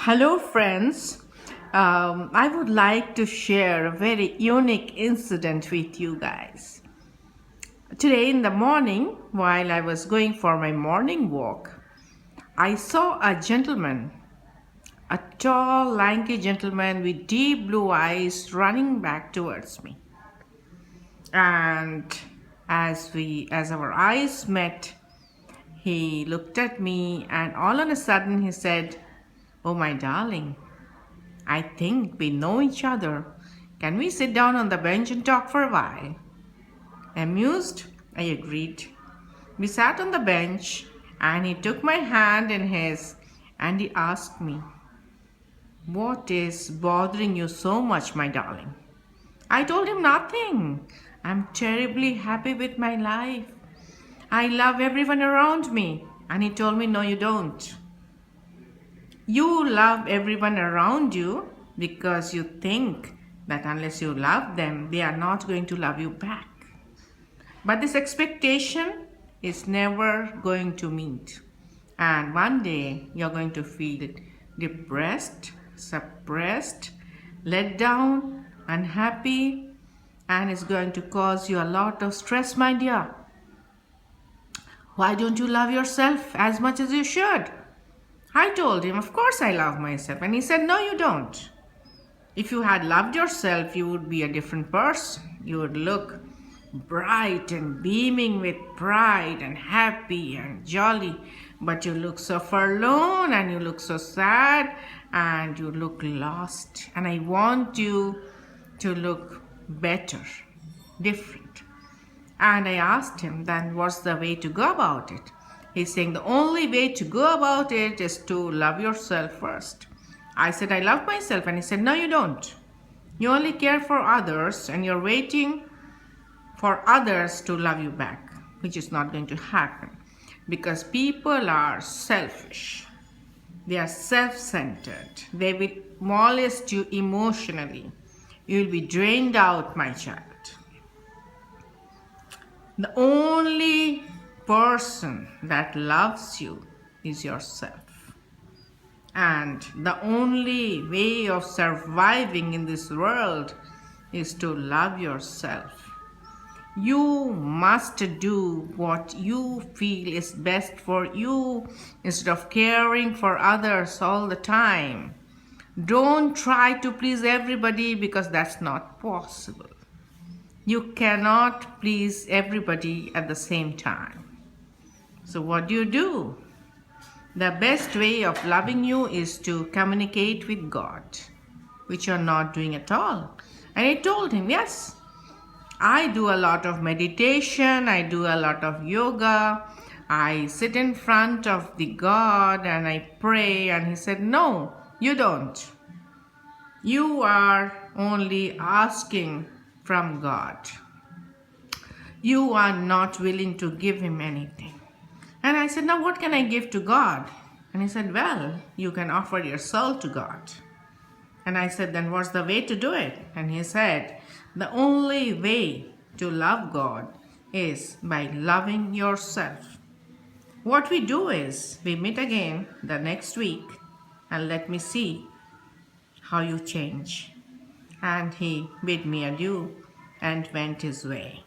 Hello, friends. I would like to share a very unique incident with you guys. Today in the morning, while I was going for my morning walk, I saw a gentleman, a tall, lanky gentleman with deep blue eyes running back towards me. And as our eyes met, he looked at me and all of a sudden he said, "Oh, my darling, I think we know each other. Can we sit down on the bench and talk for a while?" Amused, I agreed. We sat on the bench and he took my hand in his and he asked me, "What is bothering you so much, my darling?" I told him nothing. I'm terribly happy with my life. I love everyone around me. And he told me, "No, you don't. You love everyone around you because you think that unless you love them, they are not going to love you back. But this expectation is never going to meet. And one day you're going to feel depressed, suppressed, let down, unhappy, and it's going to cause you a lot of stress, my dear. Why don't you love yourself as much as you should?" I told him, "Of course I love myself." And he said, "No, you don't. If you had loved yourself, you would be a different person. You would look bright and beaming with pride and happy and jolly. But you look so forlorn and you look so sad and you look lost. And I want you to look better, different." And I asked him, "Then what's the way to go about it?" He's saying the only way to go about it is to love yourself first. I said, "I love myself." And he said, "No, you don't. You only care for others and you're waiting for others to love you back," which is not going to happen because people are selfish. They are self-centered. They will molest you emotionally. You will be drained out, my child. The only person that loves you is yourself. And the only way of surviving in this world is to love yourself. You must do what you feel is best for you instead of caring for others all the time. Don't try to please everybody because that's not possible. You cannot please everybody at the same time. So what do? The best way of loving you is to communicate with God, which you're not doing at all. And I told him, "Yes, I do a lot of meditation, I do a lot of yoga, I sit in front of the God and I pray." And he said, "No, you don't. You are only asking from God. You are not willing to give him anything." And I said, "Now what can I give to God?" And he said, "Well, you can offer your soul to God." And I said, "Then what's the way to do it?" And he said, "The only way to love God is by loving yourself." What we do is we meet again the next week and let me see how you change. And he bid me adieu and went his way.